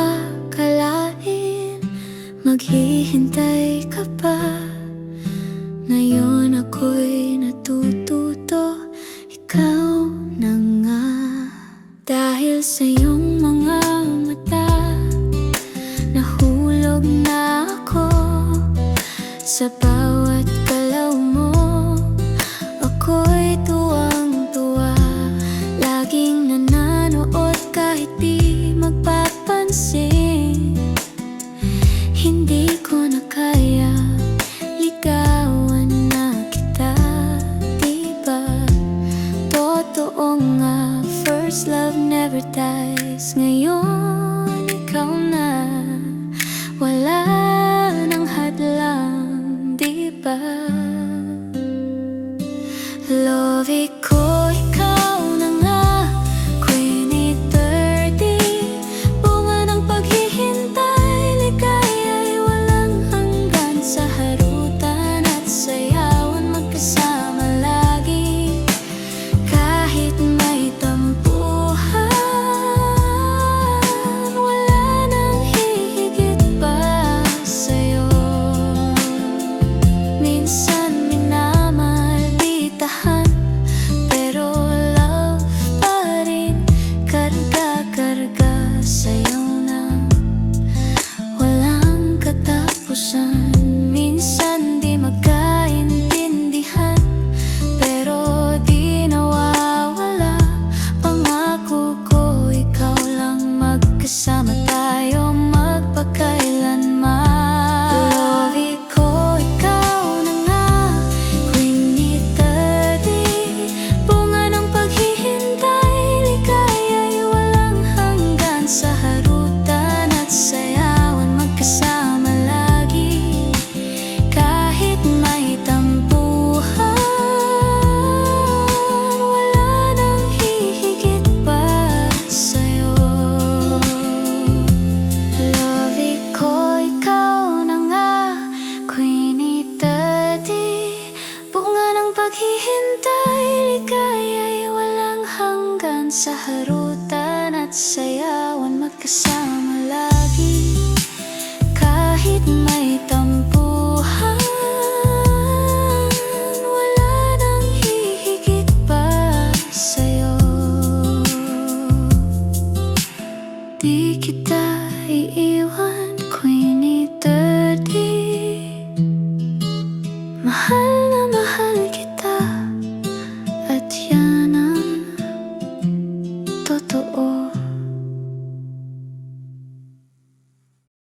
akalain maghihintay ka pa. Ngayon ako'y natututo, ikaw na nga. Dahil sa iyong mga mata, nahulog na ako. Sa bawat galaw mo, ako'y tuwang-tuwa. Laging nananood kahit di magpapansin. Hindi ko na kaya ligawan na kita, diba? Totoo nga, first love never dies. Ngayon ikaw na, wala nang hadlang, diba? Love ko, ikaw na nga, Queenie 30. Bunga ng paghihintay, ligaya'y walang hanggan. Sa harutan at sayawan, magkasama lagi. Kahit may tampuhan, wala nang hihigit pa sa'yo. Minsan minamalditahan, pero love pa rin. Karga-karga sa'yo na walang katapusan. Minsan di magkaintindihan, pero di nawawala. Pangako ko, ikaw lang, magkasama tayo magpakailanman. Love ko, ikaw na nga, Queenie 30. Bunga ng paghihintay, ligaya'y walang hanggan. Sa harutan at sayawan, magkasama lagi. Kahit may tampuhan, wala nang hihigit pa sa'yo. Love ko, ikaw na nga, Queenie 30. Bunga ng paghihintay, ligaya'y walang hanggan. Sa harutan at sayawan, magkasama lagi. Kahit may tampuhan, wala nang hihigit pa sa'yo. Di kita iiwan, Queenie 30. Mahal na mahal kita, at yan ang totoo.